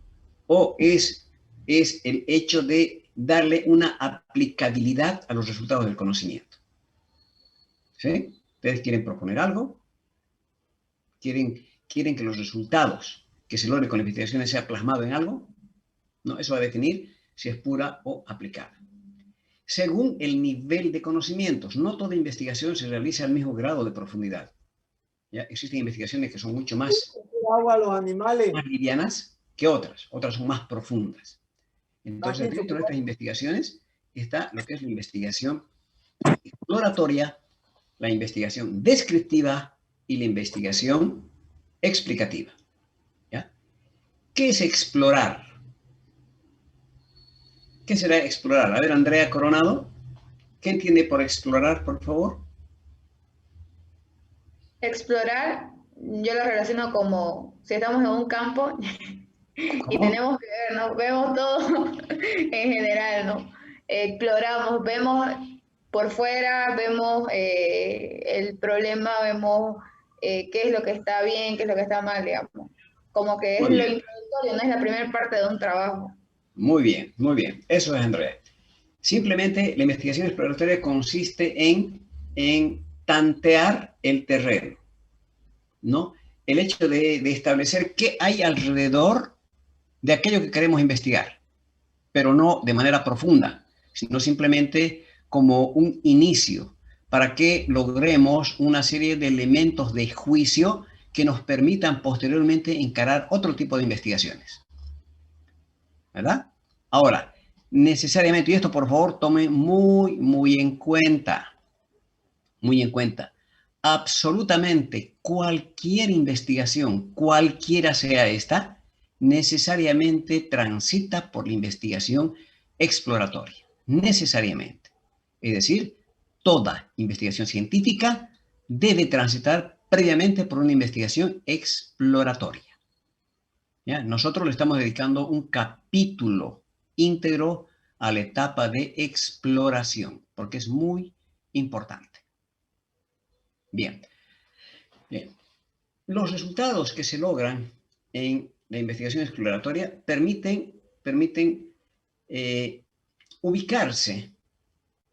o es el hecho de darle una aplicabilidad a los resultados del conocimiento. ¿Sí? Ustedes quieren proponer algo, quieren que los resultados que se logren con la investigación sea plasmado en algo, ¿no? Eso va a definir si es pura o aplicada. Según el nivel de conocimientos, no toda investigación se realiza al mismo grado de profundidad. ¿Ya? Existen investigaciones que son mucho más livianas que otras son más profundas. Entonces, dentro de estas investigaciones está lo que es la investigación exploratoria, la investigación descriptiva y la investigación explicativa. ¿Ya? ¿Qué es explorar? ¿Qué será explorar? A ver, Andrea Coronado, ¿qué entiende por explorar, por favor? Explorar, yo lo relaciono como si estamos en un campo y tenemos que ver, ¿no? Vemos todo en general, ¿no? Exploramos, vemos por fuera, vemos el problema, vemos qué es lo que está bien, qué es lo que está mal, digamos. Como que es lo introductorio, no es la primera parte de un trabajo. Muy bien, muy bien. Eso es, Andrea. Simplemente la investigación exploratoria consiste en tantear el terreno, ¿no? El hecho de establecer qué hay alrededor de aquello que queremos investigar, pero no de manera profunda, sino simplemente como un inicio para que logremos una serie de elementos de juicio que nos permitan posteriormente encarar otro tipo de investigaciones. ¿Verdad? Ahora, necesariamente, y esto por favor tome muy en cuenta, absolutamente cualquier investigación, cualquiera sea esta, necesariamente transita por la investigación exploratoria, necesariamente. Es decir, toda investigación científica debe transitar previamente por una investigación exploratoria. ¿Ya? Nosotros le estamos dedicando un capítulo íntegro a la etapa de exploración, porque es muy importante. Bien. Los resultados que se logran en la investigación exploratoria permiten ubicarse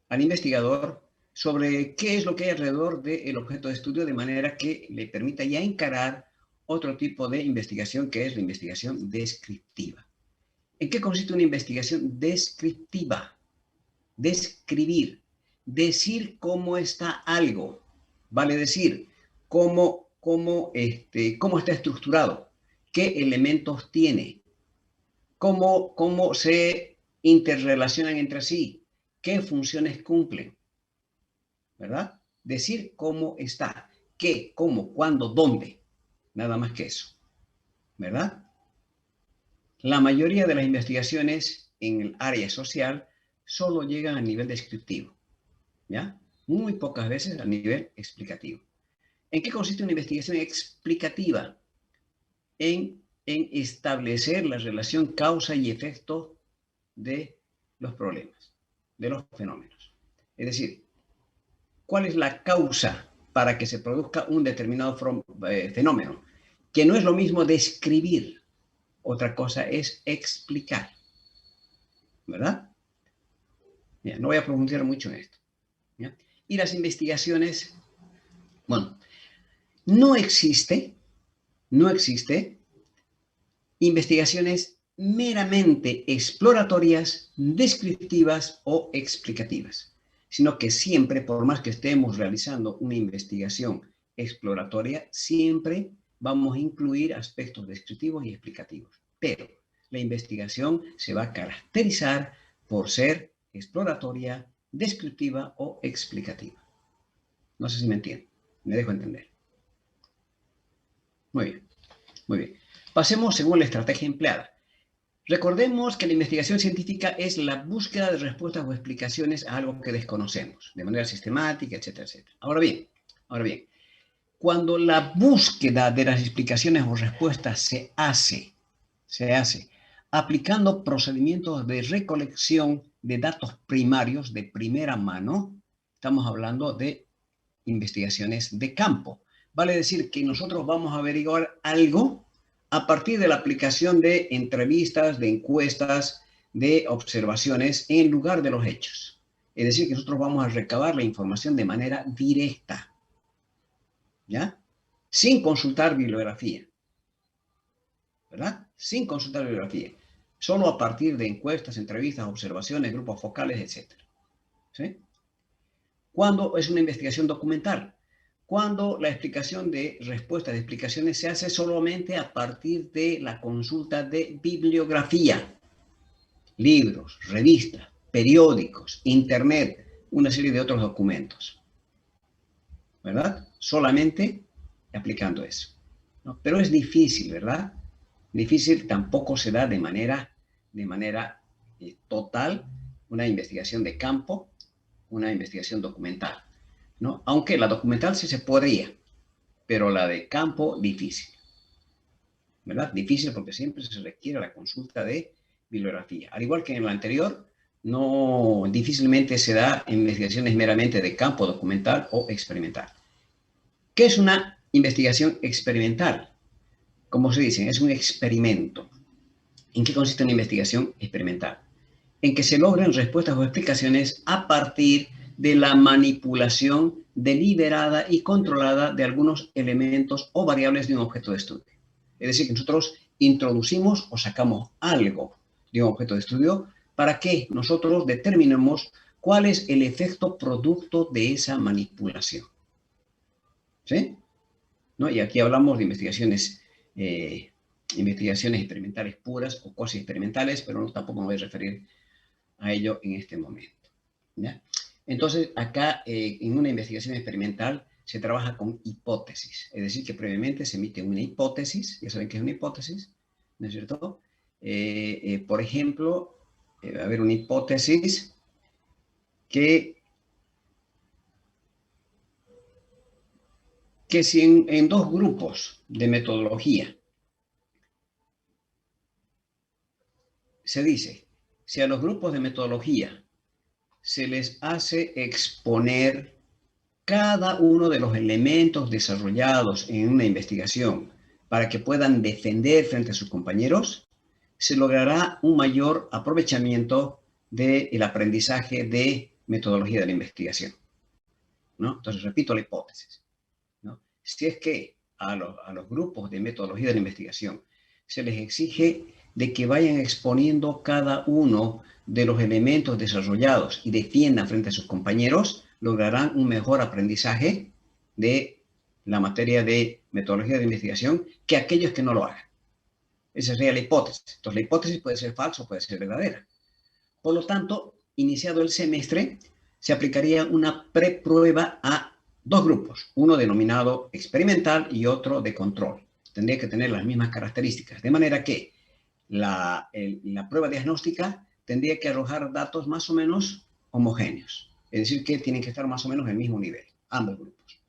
al investigador sobre qué es lo que hay alrededor del objeto de estudio, de manera que le permita ya encarar otro tipo de investigación, que es la investigación descriptiva. ¿En qué consiste una investigación descriptiva? Describir, decir cómo está algo, vale decir, cómo está estructurado, qué elementos tiene, cómo se interrelacionan entre sí, qué funciones cumplen, ¿verdad? Decir cómo está, qué, cómo, cuándo, dónde. Nada más que eso, ¿verdad? La mayoría de las investigaciones en el área social solo llegan a nivel descriptivo, ¿ya? Muy pocas veces a nivel explicativo. ¿En qué consiste una investigación explicativa? En establecer la relación causa y efecto de los problemas, de los fenómenos. Es decir, ¿cuál es la causa para que se produzca un determinado fenómeno? Que no es lo mismo describir, otra cosa es explicar, ¿verdad? Bien, no voy a profundizar mucho en esto, ¿ya? Y las investigaciones, bueno, no existe investigaciones meramente exploratorias, descriptivas o explicativas, sino que siempre, por más que estemos realizando una investigación exploratoria, siempre vamos a incluir aspectos descriptivos y explicativos. Pero la investigación se va a caracterizar por ser exploratoria, descriptiva o explicativa. No sé si me entienden, me dejo entender. Muy bien, muy bien. Pasemos según la estrategia empleada. Recordemos que la investigación científica es la búsqueda de respuestas o explicaciones a algo que desconocemos, de manera sistemática, etcétera, etcétera. Ahora bien, Cuando la búsqueda de las explicaciones o respuestas se hace aplicando procedimientos de recolección de datos primarios de primera mano, estamos hablando de investigaciones de campo. Vale decir que nosotros vamos a averiguar algo a partir de la aplicación de entrevistas, de encuestas, de observaciones en lugar de los hechos. Es decir, que nosotros vamos a recabar la información de manera directa, ¿ya? Sin consultar bibliografía, ¿verdad? Sin consultar bibliografía. Solo a partir de encuestas, entrevistas, observaciones, grupos focales, etc. ¿Sí? ¿Cuándo es una investigación documental? Cuando la explicación de respuestas, de explicaciones, se hace solamente a partir de la consulta de bibliografía. Libros, revistas, periódicos, internet, una serie de otros documentos. ¿Verdad? Solamente aplicando eso, ¿no? Pero es difícil, ¿verdad? Difícil, tampoco se da de manera total una investigación de campo, una investigación documental, ¿no? Aunque la documental sí se podría, pero la de campo difícil, ¿verdad? Difícil porque siempre se requiere la consulta de bibliografía. Al igual que en la anterior, no difícilmente se da investigaciones meramente de campo documental o experimental. ¿Qué es una investigación experimental? Como se dice, es un experimento. ¿En qué consiste una investigación experimental? En que se logran respuestas o explicaciones a partir de la manipulación deliberada y controlada de algunos elementos o variables de un objeto de estudio. Es decir, que nosotros introducimos o sacamos algo de un objeto de estudio para que nosotros determinemos cuál es el efecto producto de esa manipulación. ¿Sí? ¿No? Y aquí hablamos de investigaciones experimentales puras o cuasi experimentales, pero tampoco me voy a referir a ello en este momento, ¿ya? Entonces, acá en una investigación experimental se trabaja con hipótesis, es decir, que previamente se emite una hipótesis, ya saben qué es una hipótesis, ¿no es cierto? Por ejemplo, va a haber una hipótesis que si en dos grupos de metodología se dice, si a los grupos de metodología se les hace exponer cada uno de los elementos desarrollados en una investigación para que puedan defender frente a sus compañeros, se logrará un mayor aprovechamiento del aprendizaje de metodología de la investigación, ¿no? Entonces, repito la hipótesis, ¿no? Si es que a los grupos de metodología de la investigación se les exige de que vayan exponiendo cada uno de los elementos desarrollados y defiendan frente a sus compañeros, lograrán un mejor aprendizaje de la materia de metodología de investigación que aquellos que no lo hagan. Esa sería la hipótesis. Entonces, la hipótesis puede ser falsa o puede ser verdadera. Por lo tanto, iniciado el semestre, se aplicaría una preprueba a dos grupos, uno denominado experimental y otro de control. Tendría que tener las mismas características, de manera que la prueba diagnóstica tendría que arrojar datos más o menos homogéneos. Es decir, que tienen que estar más o menos en el mismo nivel, ambos grupos.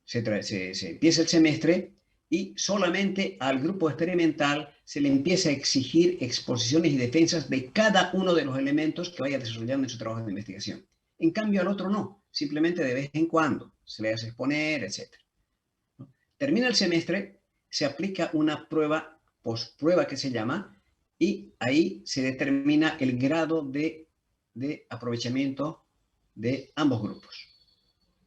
Se empieza el semestre y solamente al grupo experimental se le empieza a exigir exposiciones y defensas de cada uno de los elementos que vaya desarrollando en su trabajo de investigación. En cambio, al otro no, simplemente de vez en cuando se le hace exponer, etc. Termina el semestre, se aplica una prueba, postprueba que se llama, y ahí se determina el grado de aprovechamiento de ambos grupos,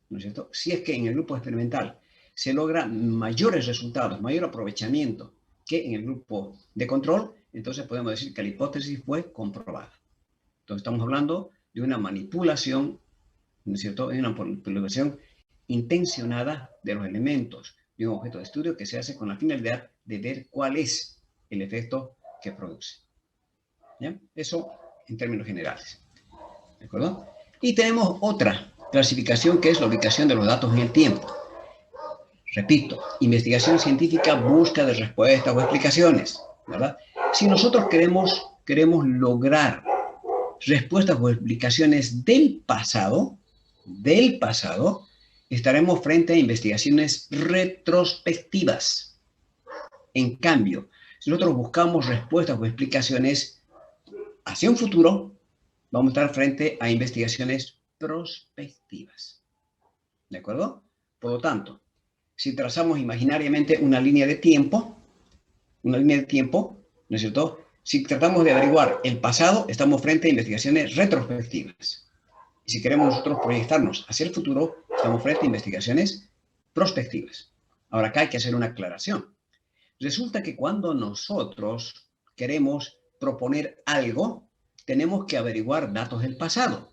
¿no es cierto? Si es que en el grupo experimental se logra mayores resultados, mayor aprovechamiento que en el grupo de control, entonces podemos decir que la hipótesis fue comprobada. Entonces estamos hablando de una manipulación, ¿no es cierto? De una manipulación intencionada de los elementos de un objeto de estudio que se hace con la finalidad de ver cuál es el efecto que produce. ¿Ya? Eso en términos generales. ¿De acuerdo? Y tenemos otra clasificación que es la ubicación de los datos en el tiempo. Repito, investigación científica busca de respuestas o explicaciones, ¿verdad? Si nosotros queremos lograr respuestas o explicaciones del pasado, estaremos frente a investigaciones retrospectivas. En cambio, si nosotros buscamos respuestas o explicaciones hacia un futuro, vamos a estar frente a investigaciones prospectivas. ¿De acuerdo? Por lo tanto, si trazamos imaginariamente una línea de tiempo, ¿no es cierto? Si tratamos de averiguar el pasado, estamos frente a investigaciones retrospectivas. Y si queremos nosotros proyectarnos hacia el futuro, estamos frente a investigaciones prospectivas. Ahora acá hay que hacer una aclaración. Resulta que cuando nosotros queremos proponer algo, tenemos que averiguar datos del pasado,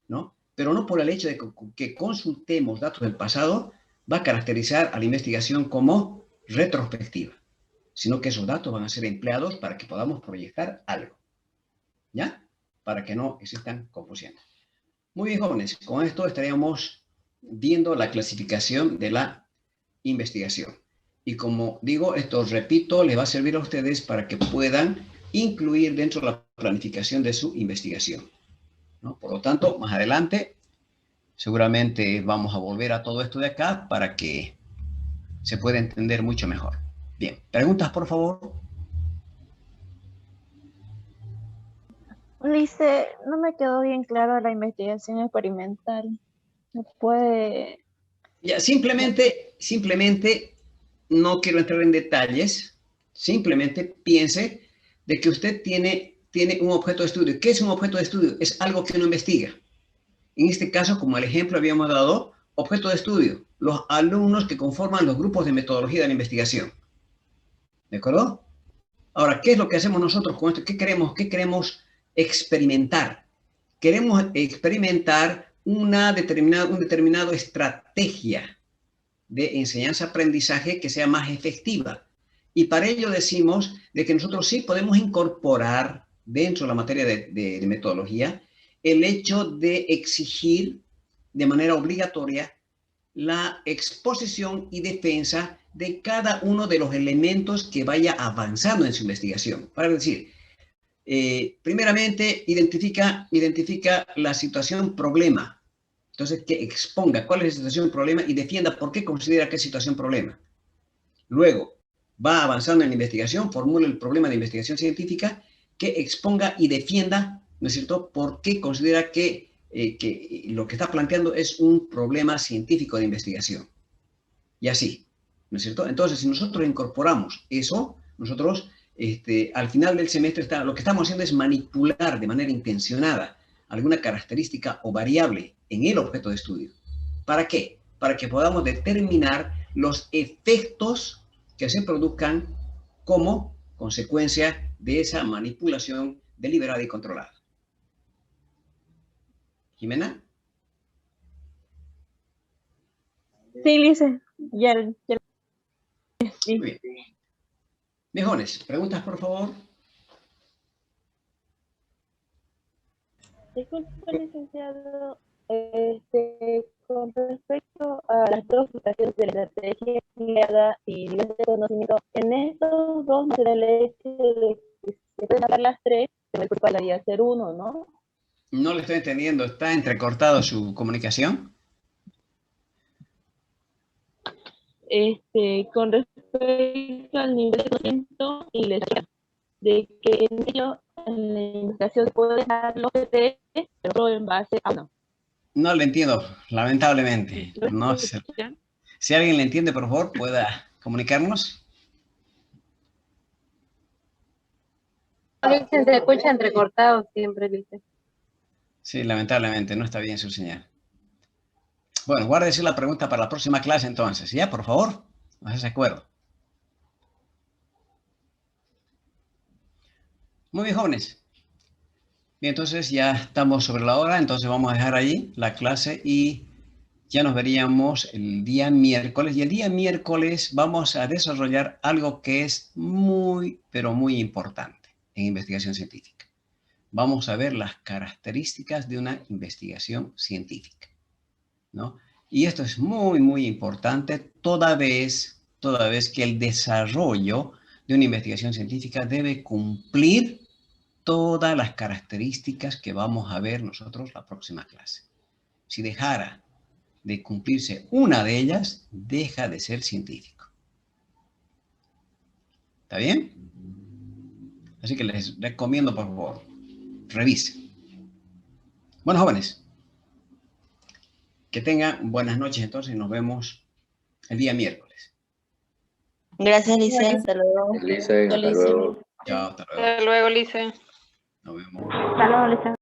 ¿no? Pero no por el hecho de que consultemos datos del pasado va a caracterizar a la investigación como retrospectiva, sino que esos datos van a ser empleados para que podamos proyectar algo, ¿ya? Para que no existan confusiones. Muy bien, jóvenes, con esto estaríamos viendo la clasificación de la investigación. Y como digo, esto, repito, les va a servir a ustedes para que puedan incluir dentro de la planificación de su investigación, ¿no? Por lo tanto, más adelante, seguramente vamos a volver a todo esto de acá para que se pueda entender mucho mejor. Bien, ¿preguntas, por favor? Lice, no me quedó bien claro la investigación experimental. ¿Me puede...? Ya, simplemente, no quiero entrar en detalles, simplemente piense de que usted tiene un objeto de estudio. ¿Qué es un objeto de estudio? Es algo que uno investiga. En este caso, como el ejemplo habíamos dado, objeto de estudio, los alumnos que conforman los grupos de metodología de la investigación. ¿De acuerdo? Ahora, ¿qué es lo que hacemos nosotros con esto? ¿Qué queremos experimentar? Queremos experimentar una determinada estrategia de enseñanza-aprendizaje que sea más efectiva. Y para ello decimos de que nosotros sí podemos incorporar dentro de la materia de metodología el hecho de exigir de manera obligatoria la exposición y defensa de cada uno de los elementos que vaya avanzando en su investigación. Para decir, primeramente, identifica la situación problema. Entonces, que exponga cuál es la situación problema y defienda por qué considera que es situación problema. Luego, va avanzando en la investigación, formula el problema de investigación científica, que exponga y defienda, ¿no es cierto?, por qué considera que lo que está planteando es un problema científico de investigación. Y así, ¿no es cierto? Entonces, si nosotros incorporamos eso, nosotros al final del semestre lo que estamos haciendo es manipular de manera intencionada alguna característica o variable en el objeto de estudio. ¿Para qué? Para que podamos determinar los efectos que se produzcan como consecuencia de esa manipulación deliberada y controlada. ¿Jimena? Sí, Lice. Ya. Muy bien. Mejores, ¿preguntas, por favor? Disculpe, licenciado, con respecto a las dos situaciones de la estrategia guiada y nivel de conocimiento, en estos dos no se da el hecho de que se pueden hablar las tres, pero el cual debería ser uno, ¿no? No le estoy entendiendo, ¿está entrecortado su comunicación? Con respecto al nivel de conocimiento y la estrategia, de que en ello, en la investigación se pueden dar los tres, pero en base a uno. No le entiendo, lamentablemente. No sé. Si alguien le entiende, por favor, pueda comunicarnos. Se escucha entrecortado siempre, dice. Sí, lamentablemente, no está bien su señal. Bueno, guárdese la pregunta para la próxima clase entonces. ¿Ya, por favor? ¿No se acuerdo? Muy bien, jóvenes. Bien, entonces ya estamos sobre la hora, entonces vamos a dejar ahí la clase y ya nos veríamos el día miércoles. Y el día miércoles vamos a desarrollar algo que es muy, pero muy importante en investigación científica. Vamos a ver las características de una investigación científica, ¿no? Y esto es muy, muy importante toda vez que el desarrollo de una investigación científica debe cumplir todas las características que vamos a ver nosotros la próxima clase. Si dejara de cumplirse una de ellas, deja de ser científico. ¿Está bien? Así que les recomiendo, por favor, revisen. Bueno, jóvenes, que tengan buenas noches entonces y nos vemos el día miércoles. Gracias, Licen. Hasta luego. Hasta luego. Chao, hasta luego. Hasta luego, Lice. Nos vemos. Hasta luego, Lisa.